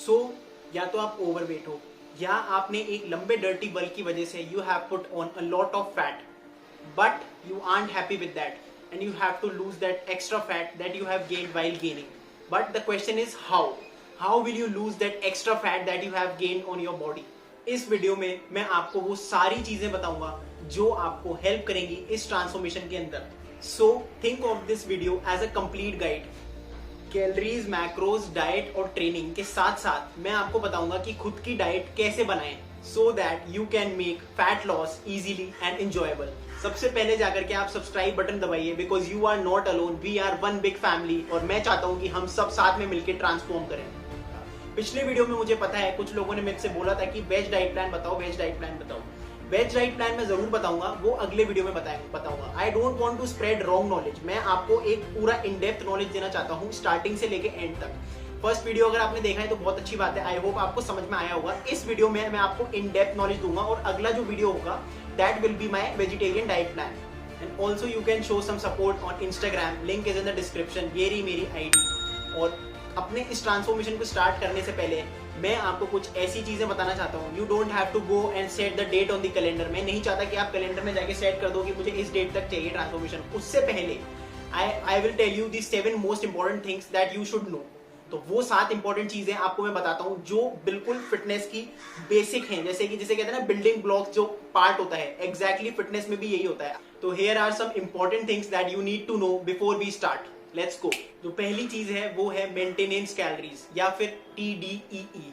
सो या तो आप ओवरवेट हो, या आपने एक लंबे डर्टी बल्क की वजह से you have put on a lot of fat, but you aren't happy with that and you have to lose that extra fat that you have gained while gaining. But the question is how will you lose that extra fat that you have gained on your body? इस video में मैं आपको वो सारी चीजें बताऊंगा जो आपको हेल्प करेंगी इस ट्रांसफॉर्मेशन के अंदर. So think of this video as a complete guide. Calories, macros, diet और ट्रेनिंग के साथ साथ मैं आपको बताऊंगा कि खुद की डाइट कैसे बनाएं so that you can make fat loss easily and enjoyable. सबसे पहले जाकर के आप सब्सक्राइब बटन दबाइए because you are not alone, we are one big family और मैं चाहता हूं कि हम सब साथ में मिलकर ट्रांसफॉर्म करें. पिछले वीडियो में मुझे पता है कुछ लोगों ने मुझसे बोला था कि वेज डाइट प्लान बताओ, वेज डाइट प्लान बताओ. वेज डाइट प्लान मैं जरूर बताऊंगा, वो अगले वीडियो में बताऊंगा. I don't want to spread wrong knowledge. मैं आपको एक पूरा इन डेप्थ नॉलेज देना चाहता हूं स्टार्टिंग से लेके एंड तक. फर्स्ट वीडियो अगर आपने देखा है तो बहुत अच्छी बात है, आई होप आपको समझ में आया होगा. इस वीडियो में मैं आपको इन डेप्थ नॉलेज दूंगा और अगला जो वीडियो होगा that will be my vegetarian diet plan. And also you can show some support on Instagram, link is in the description. ये रही मेरी आईडी. और अपने इस ट्रांसफॉर्मेशन को स्टार्ट करने से पहले मैं आपको कुछ ऐसी चीजें बताना चाहता हूँ. You don't have to go and set the date on the calendar. मैं नहीं चाहता कि आप कैलेंडर में जाके सेट कर दो कि मुझे इस डेट तक चाहिए ट्रांसफॉर्मेशन. उससे पहले I will tell you the 7 most important things that you should know. तो वो 7 इंपॉर्टेंट चीजें आपको मैं बताता हूं जो बिल्कुल फिटनेस की बेसिक हैं. जैसे कि जिसे कहते हैं ना बिल्डिंग ब्लॉक्स, जो पार्ट होता है एग्जैक्टली फिटनेस में भी यही होता है. तो here are some important things that you need to know before we start. Let's go. जो पहली चीज है वो है मेंटेनेंस कैलोरीज या फिर TDEE.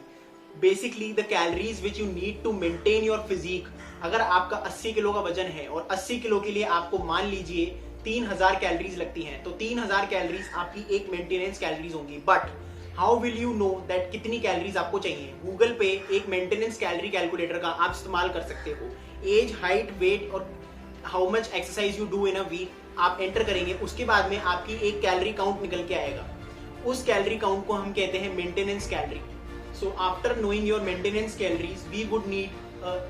Basically the calories which you need to maintain your physique. अगर आपका 80 किलो का वजन है और 80 किलो के लिए आपको मान लीजिए 3000 कैलोरीज लगती हैं, तो 3000 कैलोरीज आपकी एक मेंटेनेंस कैलोरीज होंगी. But how will you know that कितनी कैलोरीज आपको चाहिए? गूगल पे एक मेंटेनेंस कैलोरी कैलकुलेटर का आप इस्तेमाल कर सकते हो. एज, हाइट, वेट और how much exercise you do in a week आप एंटर करेंगे. उसके बाद में आपकी एक कैलोरी काउंट निकल के आएगा. उस कैलोरी काउंट को हम कहते हैं maintenance calorie. So after knowing your maintenance calories we would need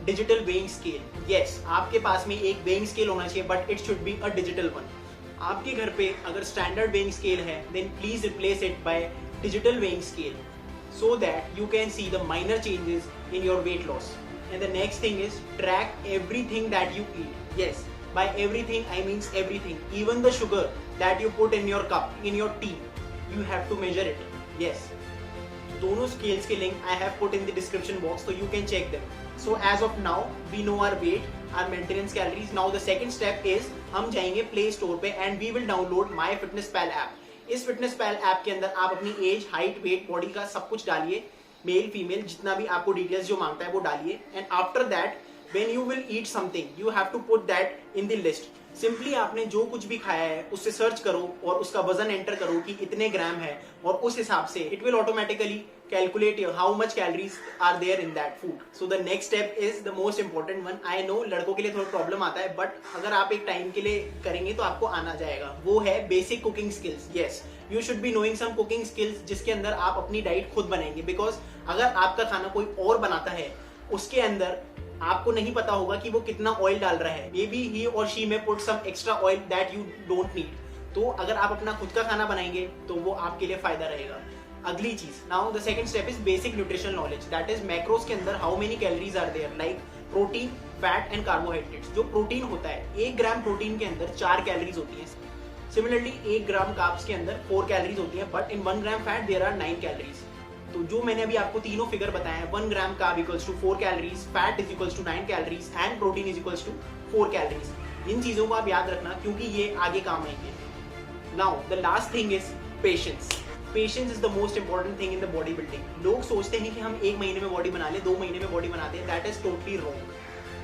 digital weighing scale. Yes, आपके पास में एक वेइंग स्केल होना चाहिए but it should be a digital one. आपके घर पे अगर स्टैंडर्ड वेइंग स्केल है then please replace it by digital weighing scale so that you can see the minor changes in your weight loss. And the next thing is track everything that you eat. Yes, by everything I means everything, even the sugar that you put in your cup, in your tea, you have to measure it. Yes, दोनों scales के link I have put in the description box so you can check them. So as of now we know our weight, our maintenance calories. Now the second step is हम जाएंगे Play Store पे and we will download MyFitnessPal app. इस फिटनेसपैल app के अंदर आप अपनी as, height, wait, body का सब कुछ डालिए, मेल फीमेल जितना भी आपको डिटेल्स जो मांगता है वो डालिए. And after that when you will eat something you have to put that in the list. Simply आपने जो कुछ भी खाया है उससे सर्च करो और उसका वजन एंटर करो कि इतने ग्राम है और उस हिसाब से it will automatically calculate how much calories are there in that food. So the next step is the most important one. I know लड़कों के लिए थोड़ा प्रॉब्लम आता है बट अगर आप एक टाइम के लिए करेंगे तो आपको आना जाएगा. वो है basic cooking skills. Yes, you should be knowing some cooking skills जिसके अंदर आप अपनी डाइट खुद बनाएंगे. बिकॉज अगर आपका खाना कोई और बनाता है उसके अंदर आपको नहीं पता होगा कि वो कितना ऑयल डाल रहा है. May be he or she may put some extra oil that you don't need. तो अगर आप अपना खुद का खाना बनाएंगे तो वो आपके लिए फायदा रहेगा. अगली चीज, now the second step is basic nutrition knowledge. That is macros के अंदर how many calories are there, like protein, fat and carbohydrates. जो प्रोटीन होता है 1 ग्राम प्रोटीन के अंदर 4 कैलोरीज होती है. सिमिलरली 1 ग्राम कार्ब्स के अंदर 4 कैलोरीज होती है but in 1 gram fat there are 9 calories. तो जो मैंने अभी आपको तीनों फिगर बताए हैं, 1 gram carb equals to 4 calories, fat is equals to 9 calories and protein is equals to 4 calories. इन चीजों को आप याद रखना क्योंकि ये आगे काम आएंगे. Now the last thing is patience. Patience is the most important thing in the body building. लोग सोचते हैं कि हम 1 महीने में बॉडी बना ले, 2 महीने में बॉडी बनाते हैं. That is totally wrong.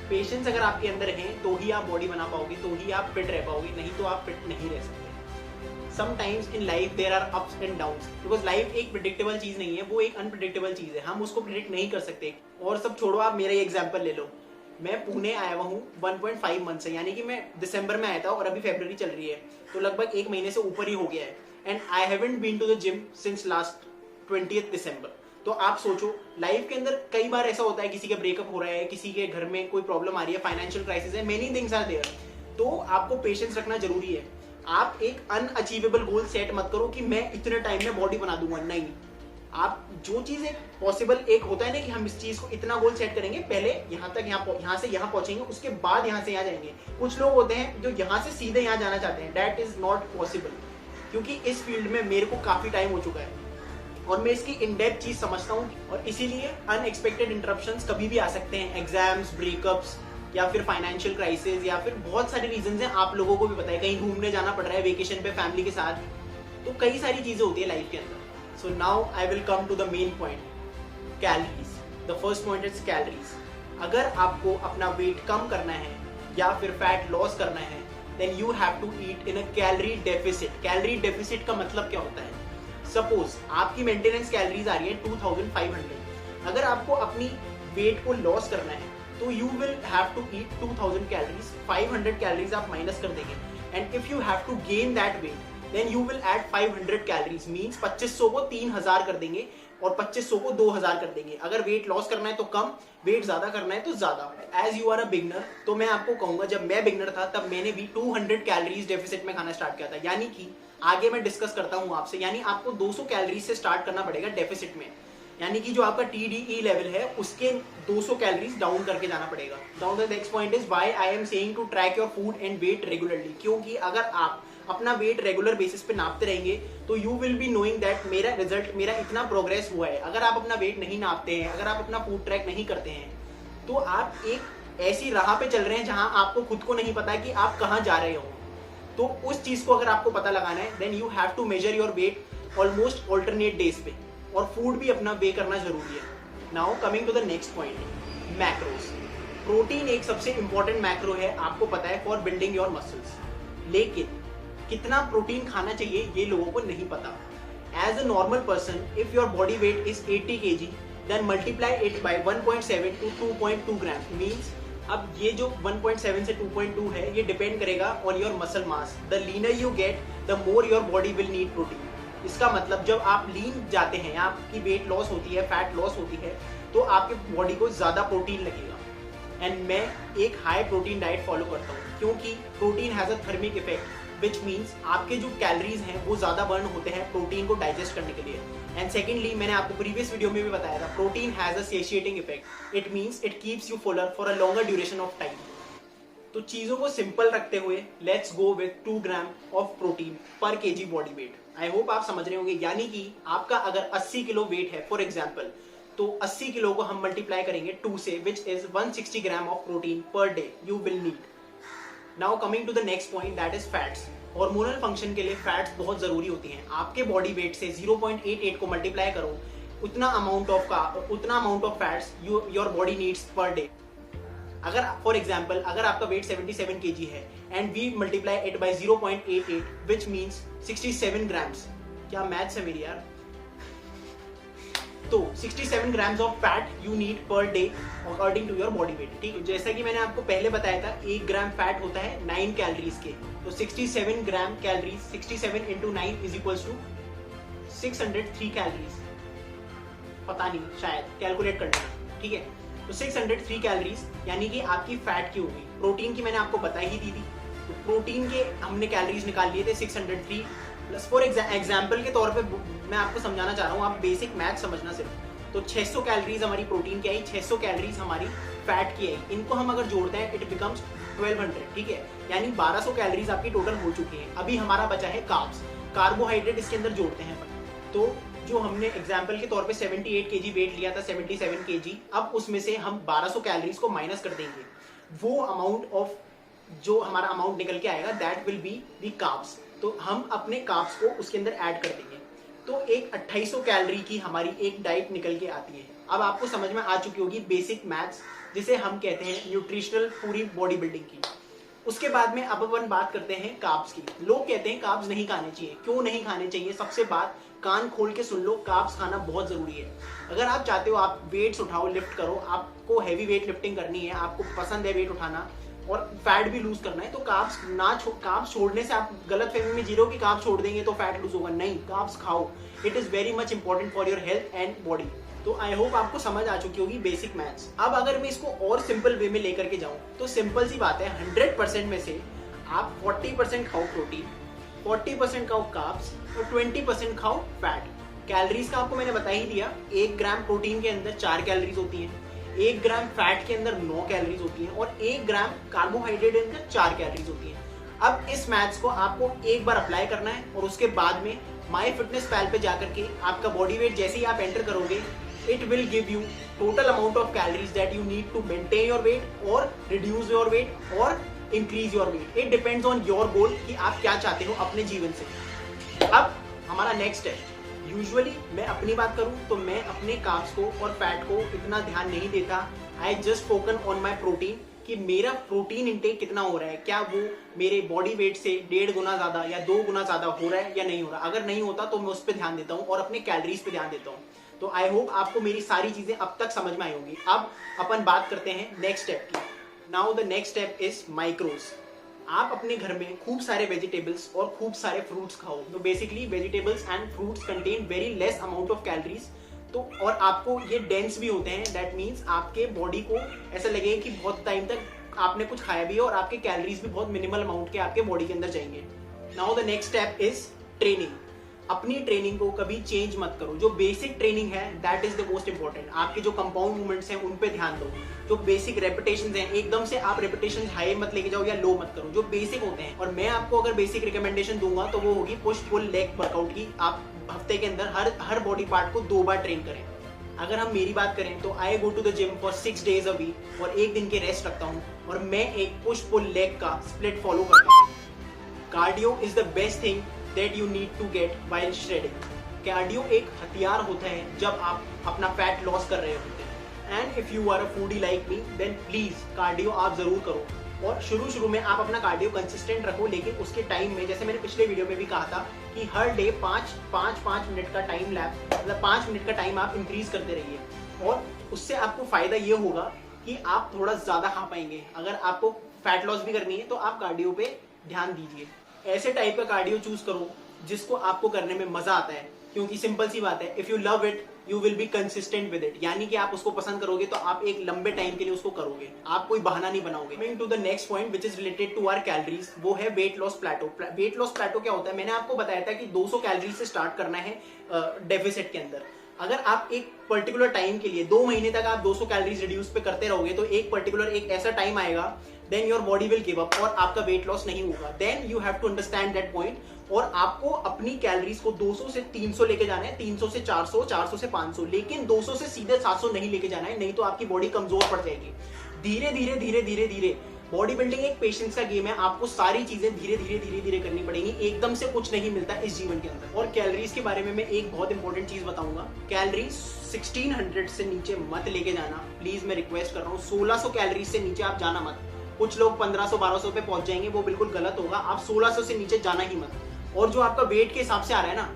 Patience अगर आपके अंदर है तो ही आप बॉडी बना पाओगे, तो ही आप फिट रह पाओगे, नहीं तो आप फिट नहीं रह सकते. Sometimes in life there are ups and downs because life एक predictable चीज नहीं है, वो एक unpredictable चीज है. हम उसको predict नहीं कर सकते. और सब छोड़ो, आप मेरा ही एग्जाम्पल ले लो. मैं पुणे आया हुआ हूँ 1.5 मंथ से, यानी कि मैं दिसंबर में आया था और अभी फरवरी चल रही है, तो लगभग 1 महीने से ऊपर ही हो गया है. And I haven't been to the gym since last 20th December. तो आप सोचो लाइफ के अंदर कई बार ऐसा होता है, किसी का ब्रेकअप हो रहा है, किसी के घर में कोई प्रॉब्लम आ रही है, फाइनेंशियल क्राइसिस है, मेनी थिंग्स आर देयर. तो आपको पेशेंस रखना जरूरी है. आप एक अनअचीवेबल गोल सेट मत करो कि मैं इतने टाइम में बॉडी बना दूंगा. नहीं, आप जो चीज एक पॉसिबल एक होता है ना कि हम इस चीज को इतना गोल सेट करेंगे, पहले यहाँ तक यहाँ से यहाँ पहुंचेंगे, उसके बाद यहाँ से यहाँ जाएंगे। कुछ लोग होते हैं जो यहाँ से सीधे यहाँ जाना चाहते हैं, दैट इज नॉट पॉसिबल, क्योंकि इस फील्ड में मेरे को काफी टाइम हो चुका है और मैं इसकी इन डेप्थ चीज समझता हूँ, और इसीलिए अनएक्सपेक्टेड इंटरप्शंस कभी भी आ सकते हैं, एग्जाम्स, ब्रेकअप्स, या फिर फाइनेंशियल क्राइसिस, या फिर बहुत सारे रीजंस हैं, आप लोगों को भी पता है, कहीं घूमने जाना पड़ रहा है वेकेशन पे फैमिली के साथ, तो कई सारी चीजें होती है लाइफ के अंदर। So now I will come to the main point, calories. The first point is calories. अगर आपको अपना वेट कम करना है या फिर फैट लॉस करना है, then you have to eat in a calorie deficit. Calorie deficit का मतलब क्या होता है? सपोज आपकी मेंटेनेंस कैलोरीज आ रही है 2500, अगर आपको अपनी वेट को लॉस करना है तो you will have to eat 2000 calories, 500 calories आप माइनस कर देंगे, and if you have to gain that weight then you will add 500 calories, means 2500 को 3000 कर देंगे और 2500 को 2000 कर देंगे। अगर वेट लॉस करना है तो कम, वेट ज्यादा करना है तो ज्यादा। As you are a beginner, तो मैं आपको कहूंगा, जब मैं बिगनर था तब मैंने भी 200 कैलोरीज डेफिसिट में खाना स्टार्ट किया था, यानी कि आगे मैं डिस्कस करता हूं आपसे, यानी आपको 200 कैलोरीज से स्टार्ट करना पड़ेगा डेफिसिट में, यानी कि जो आपका TDE लेवल है उसके 200 कैलोरीज डाउन करके जाना पड़ेगा। Down the next point is why I am saying to track your food and weight regularly, क्योंकि अगर आप अपना वेट रेगुलर बेसिस पे नापते रहेंगे तो you will be knowing that मेरा रिजल्ट, मेरा इतना प्रोग्रेस हुआ है। अगर आप अपना वेट नहीं नापते हैं, अगर आप अपना फूड ट्रैक नहीं करते हैं, तो आप एक ऐसी राह पे चल रहे हैं जहां आपको खुद को नहीं पता कि आप कहां जा रहे हो। तो उस चीज को अगर आपको पता लगाना है, then you have to measure your weight almost alternate days पे, और फूड भी अपना वे करना जरूरी है। Now coming to the next point, macros. Protein एक सबसे इंपॉर्टेंट मैक्रो है, आपको पता है, फॉर बिल्डिंग योर मसल्स, लेकिन कितना प्रोटीन खाना चाहिए ये लोगों को नहीं पता। As a normal person, if your body weight is 80 kg, then multiply it by 1.7 to 2.2 gram, means अब ये जो 1.7 से 2.2 है ये डिपेंड करेगा on your muscle mass. The linear you get the more your body will need protein. इसका मतलब जब आप लीन जाते हैं, आपकी वेट लॉस होती है, फैट लॉस होती है, तो आपके बॉडी को ज्यादा प्रोटीन लगेगा। एंड मैं एक हाई प्रोटीन डाइट फॉलो करता हूँ, क्योंकि protein has a thermic effect, which means आपके जो कैलोरीज हैं वो ज्यादा बर्न होते हैं प्रोटीन को डाइजेस्ट करने के लिए। एंड सेकेंडली, मैंने आपको प्रीवियस वीडियो में भी बताया था, protein has a satiating effect, it means it keeps you fuller for a longer duration of time. तो चीजों को सिंपल रखते हुए let's go with 2 gram of protein per KG body weight. I hope आप समझ रहे होंगे, यानी कि आपका अगर 80 किलो वेट है फॉर एग्जाम्पल, तो 80 किलो को हम मल्टीप्लाई करेंगे 2 से, which is 160 gram of protein per day you will need. Now coming to the next point, that is fats. Hormonal function के लिए फैट्स बहुत जरूरी होती हैं। आपके बॉडी वेट से 0.88 को मल्टीप्लाई करो, उतना amount of fats your body needs per day. अगर फॉर एग्जाम्पल अगर आपका वेट 77 kg है and we multiply it by 0.88 which means 67 grams, क्या मैथ्स है मेरी यार, तो 67 grams of fat you need per day according to your body weight. ठीक है, जैसा कि मैंने आपको पहले बताया था, 1 ग्राम फैट होता है 9 कैलोरीज के, तो 67 gram calories, 67 into 9 is equals to 603 calories, पता नहीं, शायद कैलकुलेट करना। ठीक है, तो 603 कैलोरीज यानी कि आपकी फैट की होगी। प्रोटीन की मैंने आपको बता ही दी थी, तो प्रोटीन के हमने कैलोरीज निकाल लिए थे 603 प्लस। फॉर एग्जाम्पल के तौर पे मैं आपको समझाना चाह रहा हूँ, आप बेसिक मैथ समझना सिर्फ। तो 600 कैलोरीज हमारी प्रोटीन की आई, 600 कैलोरीज हमारी फैट की आई, इनको हम अगर जोड़ते हैं इट बिकम्स 1200। ठीक है, यानी 1200 कैलोरीज आपकी टोटल हो चुकी है। अभी हमारा बचा है कार्ब्स, कार्बोहाइड्रेट इसके अंदर जोड़ते हैं। तो जो हमने एग्जाम्पल के तौर पे 78 kg वेट लिया था, 77 kg, अब उसमें से हम 1200 कैलोरीज को माइनस कर देंगे, वो अमाउंट ऑफ जो हमारा अमाउंट निकल के आएगा that will be the carbs. तो हम अपने कार्ब्स को उसके अंदर ऐड कर देंगे, तो एक 2800 कैलोरी की हमारी एक डाइट निकल के आती है। अब आपको समझ में आ चुकी होगी बेसिक मैथ्स, जिसे हम कहते हैं न्यूट्रिशनल पूरी बॉडी बिल्डिंग की। उसके बाद में अब अपन बात करते हैं कार्ब्स की। लोग कहते हैं कार्ब्स नहीं खाने चाहिए, क्यों नहीं खाने चाहिए? सबसे बात कान खोल के सुन लो, कार्ब्स खाना बहुत जरूरी है। अगर आप चाहते हो आप वेट्स उठाओ, लिफ्ट करो, आपको हैवी वेट लिफ्टिंग करनी है, आपको पसंद है वेट उठाना और फैट भी लूज करना है, तो कार्ब्स छोड़ने से आप गलत फहमी में जी रहे हो कि कार्ब्स छोड़ देंगे तो फैट लूज होगा। नहीं, कार्ब्स खाओ, it is very much important for your health and body. तो आई होप आपको समझ आ चुकी होगी बेसिक मैथ्स। अब अगर मैं इसको और सिंपल वे में लेकर के जाऊं तो सिंपल सी बात है, 100% में से आप 40% खाओ प्रोटीन, 40% खाओ कार्ब्स और 20% खाओ फैट। कैलोरीज का आपको मैंने बता ही दिया, 1 ग्राम प्रोटीन के अंदर 4 कैलोरीज होती हैं, 1 ग्राम फैट के अंदर 9 कैलोरीज होती हैं और 1 ग्राम कार्बोहाइड्रेट के अंदर 4 कैलोरीज होती हैं। अब इस मैथ्स को आपको एक बार अप्लाई करना है और उसके बाद में माई फिटनेस पैल पे जाकर के आपका बॉडी वेट जैसे ही आप एंटर करोगे, it will give you total amount of calories that you need to maintain your weight और रिड्यूस योर वेट और increase your weight. It depends on your goal कि आप क्या चाहते हो अपने जीवन से। अब हमारा नेक्स्ट है, यूजुअली मैं अपनी बात करूं तो मैं अपने कार्ब्स को और फैट को इतना ध्यान नहीं देता। I just focus on my protein कि मेरा प्रोटीन इंटेक कितना हो रहा है, क्या वो मेरे बॉडी वेट से 1.5 गुना ज्यादा या 2 गुना ज्यादा हो रहा है या नहीं हो रहा। अगर नहीं होता तो मैं उस पर ध्यान देता हूँ और अपने कैलोरीज पे ध्यान देता हूँ। तो आई होप आपको मेरी सारी चीजें अब तक समझ में आई होंगी। अब अपन बात करते हैं नेक्स्ट स्टेप की। Now the next step is माइक्रोज। आप अपने घर में खूब सारे वेजिटेबल्स और खूब सारे फ्रूट्स खाओ। तो basically vegetables and fruits contain very less amount of calories. तो और आपको ये डेंस भी होते हैं, दैट मीन्स आपके बॉडी को ऐसा लगेगा कि बहुत टाइम तक आपने कुछ खाया भी है और आपके कैलोरीज भी बहुत मिनिमल अमाउंट के आपके बॉडी के अंदर जाएंगे। Now the next step is training. अपनी ट्रेनिंग को कभी चेंज मत करो। जो बेसिक ट्रेनिंग है that is the most important. आपके जो कंपाउंड मूवमेंट्स हैं उन पे ध्यान दो। जो बेसिक रेपिटेशंस हैं एकदम से आप रेपिटेशन हाई मत लेके जाओ या लो मत करो, जो बेसिक होते हैं। और मैं आपको अगर बेसिक रिकमेंडेशन दूंगा तो वो होगी पुश पुल लेग वर्कआउट की। आप हफ्ते के अंदर हर बॉडी पार्ट को 2 बार ट्रेन करें। अगर हम मेरी बात करें तो I go to the gym for 6 days a week और 1 दिन के रेस्ट रखता हूँ और मैं एक पुश पुल लेग का स्प्लिट फॉलो करता हूँ। Cardio is the best thing that you need to get while shredding. Cardio एक हथियार होता है जब आप अपना फैट लॉस कर रहे होते हैं। And if you are a foodie like me then please cardio आप जरूर करो। और शुरू में आप अपना कार्डियो कंसिस्टेंट रखो, लेकिन उसके टाइम में जैसे मैंने पिछले वीडियो में भी कहा था कि हर डे 5 मिनट का टाइम लैप, मतलब 5 मिनट का टाइम आप इंक्रीज करते रहिए और उससे आपको फायदा ये होगा कि आप थोड़ा ज्यादा खा पाएंगे। अगर आपको फैट लॉस भी करनी है तो आप कार्डियो पे ध्यान दीजिए। ऐसे टाइप का कार्डियो चूज करो जिसको आपको करने में मजा आता है, क्योंकि सिंपल सी बात है, if you love it you will be consistent with it. यानी कि आप उसको पसंद करोगे तो आप एक लंबे टाइम के लिए उसको करोगे, आप कोई बहाना नहीं बनाओगे। Coming to the next point which is related to our calories, वो है weight loss plateau. Weight loss plateau क्या होता है? मैंने आपको बताया था कि 200 कैलोरी से स्टार्ट करना है डेफिसिट के अंदर। अगर आप एक पर्टिकुलर टाइम के लिए 2 महीने तक आप 200 कैलोरीज रिड्यूस पे करते रहोगे तो एक पर्टिकुलर एक ऐसा टाइम आएगा then your body will give up और आपका वेट लॉस नहीं होगा। Then you have to understand that point और आपको अपनी कैलोरीज को 200 से 300 लेके जाना है, 300 से 400, 400 से 500, लेकिन 200 से सीधे 700 नहीं लेके जाना है, नहीं तो आपकी बॉडी कमजोर पड़ जाएगी। धीरे धीरे धीरे धीरे धीरे बॉडी बिल्डिंग एक पेशेंस का गेम है। आपको सारी चीजें धीरे धीरे धीरे धीरे करनी पड़ेंगी, एकदम से कुछ नहीं मिलता इस जीवन के अंदर। और कैलोरीज के बारे में मैं एक बहुत इंपॉर्टेंट चीज बताऊंगा, कैलोरीज 1600 से नीचे मत लेके जाना प्लीज, मैं रिक्वेस्ट कर रहा हूँ। 1600 कैलोरीज से नीचे आप जाना मत। कुछ लोग 1500-1200 पे पहुंच जाएंगे, वो बिल्कुल गलत होगा। आप 1600 से नीचे जाना ही मत। और जो आपका वेट के हिसाब से आ रहा है ना,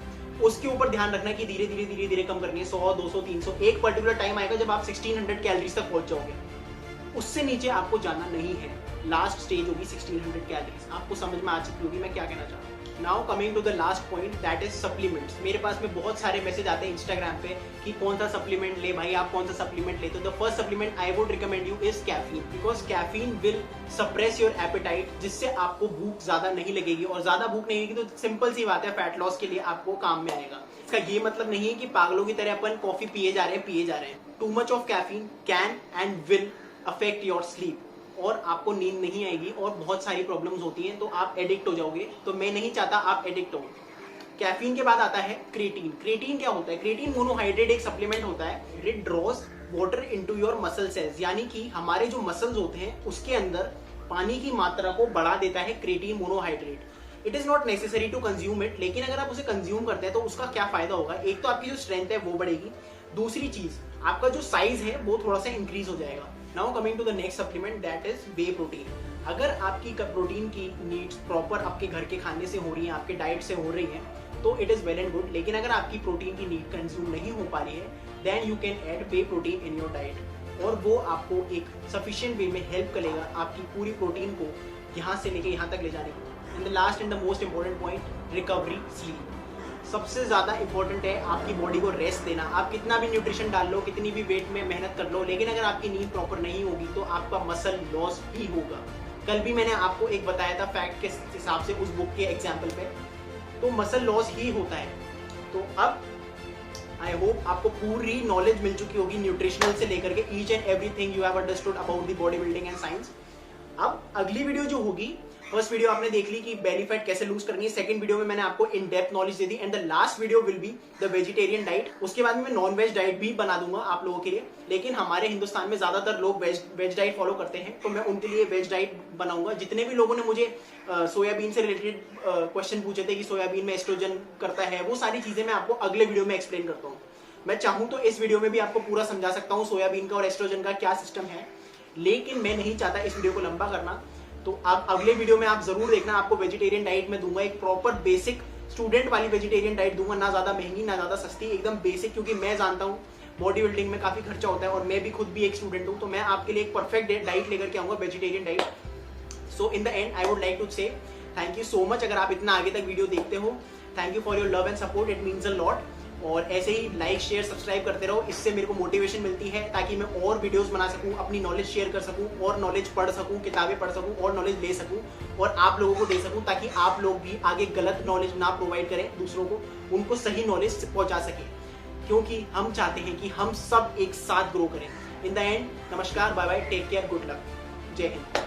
उसके ऊपर ध्यान रखना कि धीरे धीरे धीरे धीरे कम करनी है। 100, 200, 300, एक पर्टिकुलर टाइम आएगा जब आप 1600 कैलोरीज तक पहुंच जाओगे, उससे नीचे आपको जाना नहीं है। लास्ट स्टेज होगी 1600 कैलोरीज। आपको समझ में आ चुकी होगी मैं क्या कहना चाह रहा हूँ। Now coming to the last point that is supplements. मेरे पास में बहुत सारे मैसेज आते हैं इंस्टाग्राम पे कि कौन सा सप्लीमेंट ले भाई, आप कौन सा सप्लीमेंट लेते हो। The first supplement I would recommend you is caffeine, because caffeine will suppress your apatite, जिससे आपको भूख ज्यादा नहीं लगेगी। और ज्यादा भूख नहीं लगेगी तो सिंपल सी बात है, फैट लॉस के लिए आपको काम में आएगा। इसका ये मतलब नहीं है कि पागलों की तरह अपन कॉफी पिए जा रहे हैं। Too much of caffeine can and will affect your sleep और आपको नींद नहीं आएगी और बहुत सारी प्रॉब्लम्स होती हैं, तो आप एडिक्ट हो जाओगे। तो मैं नहीं चाहता आप एडिक्ट हो। कैफीन के बाद आता है क्रेटीन। क्रेटीन क्या होता है? क्रेटीन मोनोहाइड्रेट एक सप्लीमेंट होता है। It draws water into your muscle cells, यानी कि हमारे जो मसल्स होते हैं उसके अंदर पानी की मात्रा को बढ़ा देता है creatine monohydrate. It is not necessary to consume it, लेकिन अगर आप उसे कंज्यूम करते हैं तो उसका क्या फायदा होगा? एक तो आपकी जो स्ट्रेंथ है वो बढ़ेगी, दूसरी चीज आपका जो साइज है वो थोड़ा सा इंक्रीज हो जाएगा। Now coming to the next supplement that is whey protein. अगर आपकी प्रोटीन की नीड्स प्रॉपर आपके घर के खाने से हो रही है, आपके डाइट से हो रही है, तो it is well and good. लेकिन अगर आपकी प्रोटीन की नीड कंज्यूम नहीं हो पा रही है then you can add whey protein in your diet और वो आपको एक सफिशिएंट वे में हेल्प करेगा आपकी पूरी प्रोटीन को यहाँ से लेके यहाँ तक ले जाने को। And the last and the most important point, recovery sleep. सबसे ज्यादा इंपॉर्टेंट है आपकी बॉडी को रेस्ट देना। आप कितना भी न्यूट्रिशन डाल लो, कितनी भी वेट में मेहनत कर लो, लेकिन अगर आपकी नींद प्रॉपर नहीं होगी तो आपका मसल लॉस ही होगा। कल भी मैंने आपको एक बताया था फैक्ट के हिसाब से उस बुक के एग्जाम्पल पे, तो मसल लॉस ही होता है। तो अब आई होप आपको पूरी नॉलेज मिल चुकी होगी न्यूट्रिशनल से लेकर के each and everything you have understood about the body building and science. अब अगली वीडियो जो होगी, फर्स्ट वीडियो आपने देख ली कि बेली फैट कैसे लूज करनी है, सेकंड वीडियो में मैंने आपको in depth knowledge they the, and the last video will be the vegetarian diet. उसके बाद में मैं नॉन वेज डाइट भी बना दूंगा आप लोगों के लिए, लेकिन हमारे हिंदुस्तान में ज्यादातर लोग वेज डाइट फॉलो करते हैं, तो मैं उनके लिए वेज डाइट बनाऊंगा। जितने भी लोगों ने मुझे सोयाबीन से रिलेटेड क्वेश्चन पूछे थे कि सोयाबीन में एस्ट्रोजन करता है, वो सारी चीजें मैं आपको अगले वीडियो में एक्सप्लेन करता हूँ। मैं चाहूँ तो इस वीडियो में भी आपको पूरा समझा सकता हूँ सोयाबीन का और एस्ट्रोजन का क्या सिस्टम है, लेकिन मैं नहीं चाहता इस वीडियो को लंबा करना। तो आप अगले वीडियो में आप जरूर देखना, आपको वेजिटेरियन डाइट में दूंगा, एक प्रॉपर बेसिक स्टूडेंट वाली वेजिटेरियन डाइट दूंगा, ना ज्यादा महंगी ना ज्यादा सस्ती, एकदम बेसिक, क्योंकि मैं जानता हूँ बॉडी बिल्डिंग में काफी खर्चा होता है और मैं भी खुद भी एक स्टूडेंट हूँ, तो मैं आपके लिए एक परफेक्ट डाइट लेकर के आऊंगा, vegetarian diet. So in the end I would like to say thank you so much. अगर आप इतना आगे तक वीडियो देखते हो, thank you for your love and support, it means a lot. और ऐसे ही लाइक शेयर सब्सक्राइब करते रहो, इससे मेरे को मोटिवेशन मिलती है ताकि मैं और वीडियोस बना सकूं, अपनी नॉलेज शेयर कर सकूं, और नॉलेज पढ़ सकूं, किताबें पढ़ सकूं, और नॉलेज ले सकूं और आप लोगों को दे सकूं, ताकि आप लोग भी आगे गलत नॉलेज ना प्रोवाइड करें दूसरों को, उनको सही नॉलेज पहुंचा सके, क्योंकि हम चाहते हैं कि हम सब एक साथ ग्रो करें। इन द एंड, नमस्कार, bye bye, take care, good luck, जय हिंद।